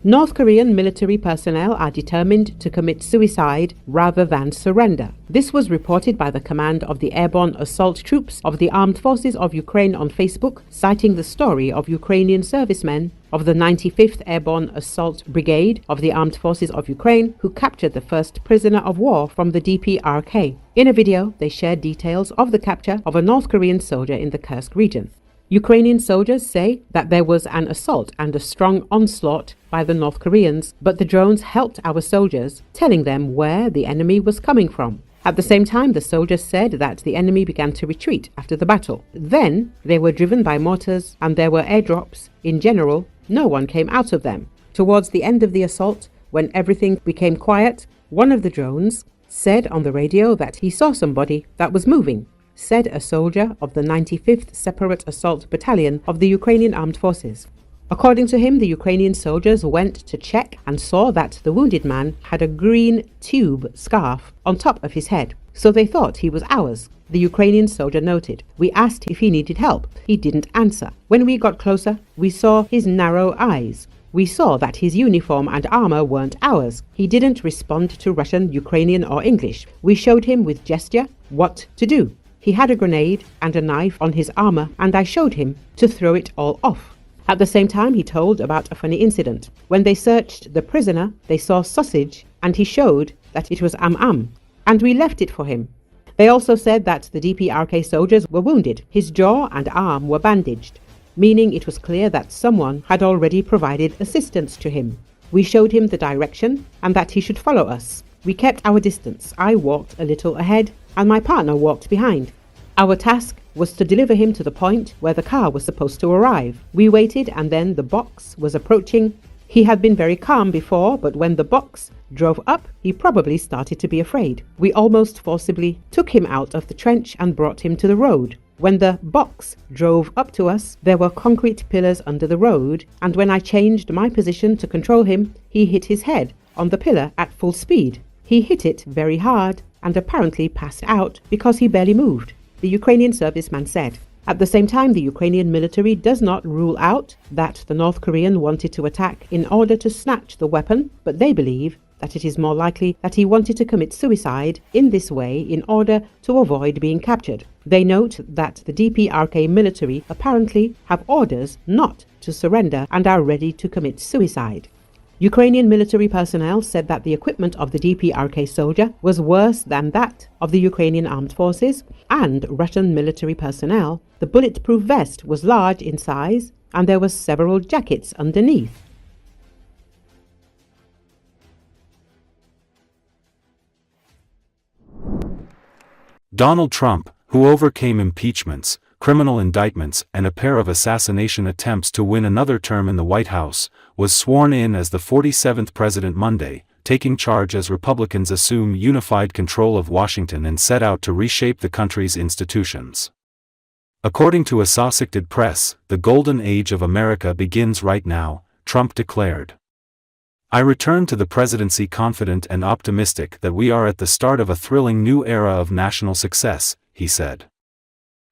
North Korean military personnel are determined to commit suicide rather than surrender. This was reported by the command of the airborne assault troops of the Armed Forces of Ukraine on Facebook, citing the story of Ukrainian servicemen of the 95th Airborne Assault Brigade of the Armed Forces of Ukraine who captured the first prisoner of war from the DPRK. In a video, they shared details of the capture of a North Korean soldier in the Kherson region. Ukrainian soldiers say that there was an assault and a strong onslaught by the North Koreans, but the drones helped our soldiers, telling them where the enemy was coming from. At the same time, the soldiers said that the enemy began to retreat after the battle. Then they were driven by mortars and there were airdrops. In general, no one came out of them. Towards the end of the assault, when everything became quiet, one of the drones said on the radio that he saw somebody that was moving, said a soldier of the 95th Separate Assault Battalion of the Ukrainian Armed Forces. According to him, the Ukrainian soldiers went to check and saw that the wounded man had a green tube scarf on top of his head, so they thought he was ours. The Ukrainian soldier noted, "We asked if he needed help. He didn't answer. When we got closer, we saw his narrow eyes. We saw that his uniform and armor weren't ours. He didn't respond to Russian, Ukrainian or English. We showed him with gesture what to do. He had a grenade and a knife on his armor, and I showed him to throw it all off." At the same time, he told about a funny incident. When they searched the prisoner, they saw sausage, and he showed that it was am, and we left it for him. They also said that the DPRK soldiers were wounded. His jaw and arm were bandaged, meaning it was clear that someone had already provided assistance to him. We showed him the direction and that he should follow us. We kept our distance. I walked a little ahead, and my partner walked behind. Our task was to deliver him to the point where the car was supposed to arrive. We waited, and then the box was approaching. He had been very calm before, but when the box drove up, he probably started to be afraid. We almost forcibly took him out of the trench and brought him to the road. When the box drove up to us, there were concrete pillars under the road, and when I changed my position to control him, he hit his head on the pillar at full speed. He hit it very hard and apparently passed out because he barely moved, the Ukrainian serviceman said. At the same time, the Ukrainian military does not rule out that the North Korean wanted to attack in order to snatch the weapon, but they believe that it is more likely that he wanted to commit suicide in this way in order to avoid being captured. They note that the DPRK military apparently have orders not to surrender and are ready to commit suicide. Ukrainian military personnel said that the equipment of the DPRK soldier was worse than that of the Ukrainian Armed Forces and Russian military personnel. The bulletproof vest was large in size and there were several jackets underneath. Donald Trump, who overcame impeachments, criminal indictments, and a pair of assassination attempts to win another term in the White House, was sworn in as the 47th president Monday, taking charge as Republicans assume unified control of Washington and set out to reshape the country's institutions. According to Associated Press, the golden age of America begins right now, Trump declared. "I return to the presidency confident and optimistic that we are at the start of a thrilling new era of national success," he said.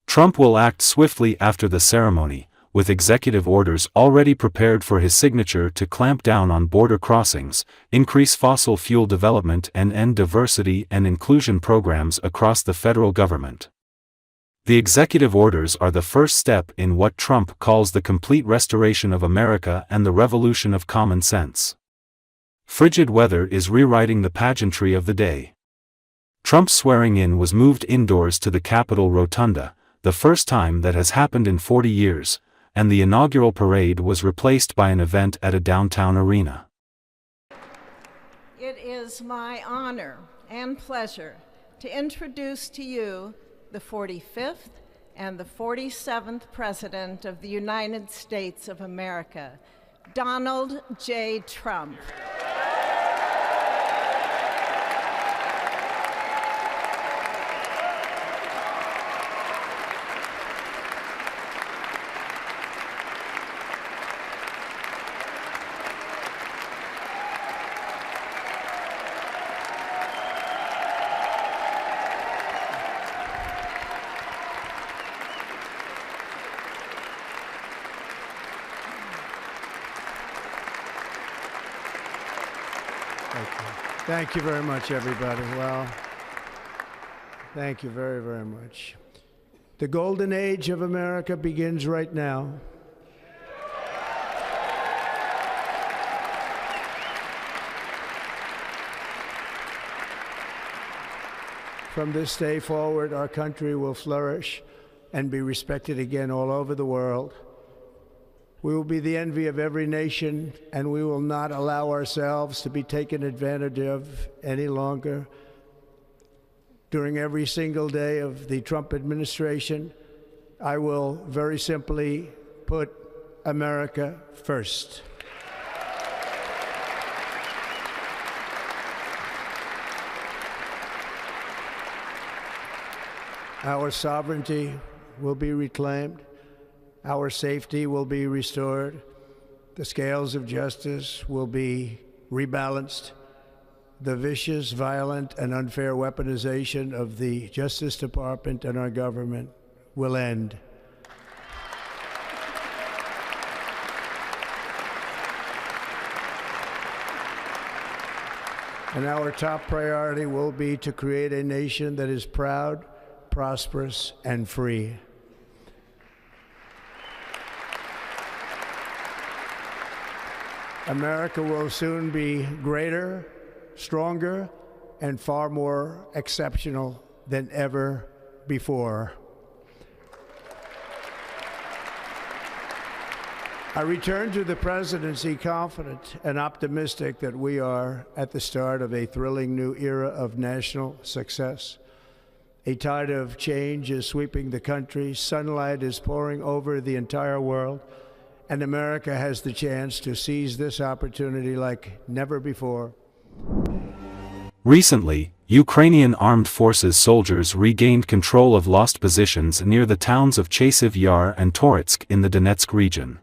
Trump will act swiftly after the ceremony, with executive orders already prepared for his signature to clamp down on border crossings, increase fossil fuel development and end diversity and inclusion programs across the federal government. The executive orders are the first step in what Trump calls the complete restoration of America and the revolution of common sense. Frigid weather is rewriting the pageantry of the day. Trump's swearing-in was moved indoors to the Capitol Rotunda, the first time that has happened in 40 years, and the inaugural parade was replaced by an event at a downtown arena. It is my honor and pleasure to introduce to you the 45th and the 47th President of the United States of America, Donald J. Trump. Thank you. Thank you very much, everybody. Well, thank you very, very much. The golden age of America begins right now. From this day forward, our country will flourish and be respected again all over the world. We will be the envy of every nation, and we will not allow ourselves to be taken advantage of any longer. During every single day of the Trump administration, I will very simply put America first. Our sovereignty will be reclaimed. Our safety will be restored. The scales of justice will be rebalanced. The vicious, violent, and unfair weaponization of the Justice Department and our government will end. And our top priority will be to create a nation that is proud, prosperous, and free. America will soon be greater, stronger, and far more exceptional than ever before. I return to the presidency confident and optimistic that we are at the start of a thrilling new era of national success. A tide of change is sweeping the country, sunlight is pouring over the entire world, and America has the chance to seize this opportunity like never before. Recently, Ukrainian Armed Forces soldiers regained control of lost positions near the towns of Kyiv Yar and Toretsk in the Donetsk region.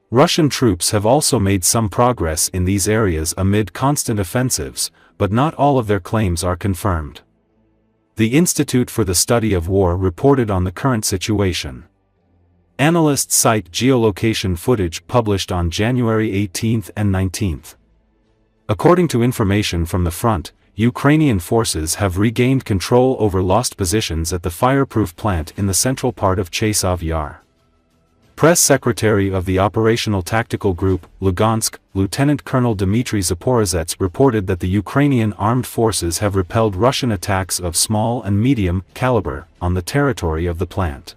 Russian troops have also made some progress in these areas amid constant offensives, but not all of their claims are confirmed. The Institute for the Study of War reported on the current situation. Analysts cite geolocation footage published on January 18 and 19. According to information from the front, Ukrainian forces have regained control over lost positions at the fireproof plant in the central part of Kyiv Yar. Press Secretary of the Operational Tactical Group, Lugansk, Lieutenant Colonel Dmitry Zaporozhets reported that the Ukrainian Armed Forces have repelled Russian attacks of small and medium caliber on the territory of the plant.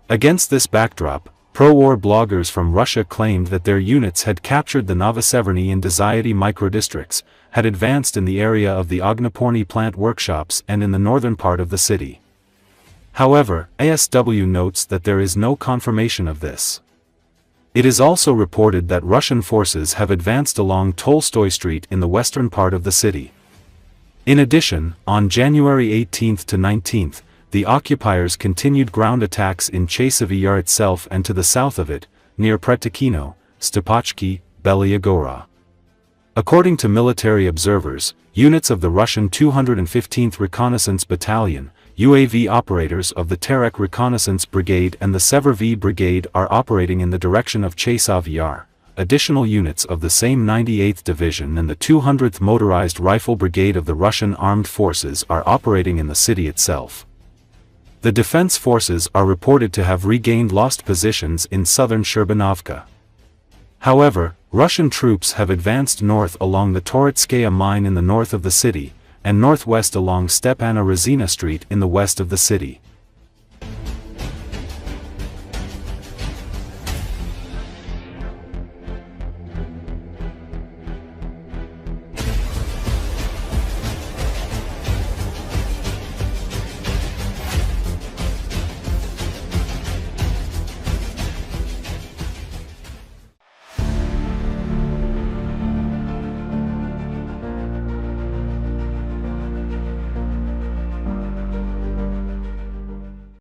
Against this backdrop, pro-war bloggers from Russia claimed that their units had captured the Novoseverny and Dzyety microdistricts, had advanced in the area of the Ogniporny plant workshops and in the northern part of the city. However, ASW notes that there is no confirmation of this. It is also reported that Russian forces have advanced along Tolstoy Street in the western part of the city. In addition, on January 18 to 19, the occupiers continued ground attacks in Kyiv Yar itself and to the south of it, near Pretikino, Stepachki, Belyagora. According to military observers, units of the Russian 215th Reconnaissance Battalion, UAV operators of the Terek Reconnaissance Brigade and the Sever-V Brigade are operating in the direction of Kyiv Yar. Additional units of the same 98th Division and the 200th Motorized Rifle Brigade of the Russian Armed Forces are operating in the city itself. The defense forces are reported to have regained lost positions in southern Sherbanovka. However, Russian troops have advanced north along the Toretskaya mine in the north of the city, and northwest along Stepana Razina Street in the west of the city.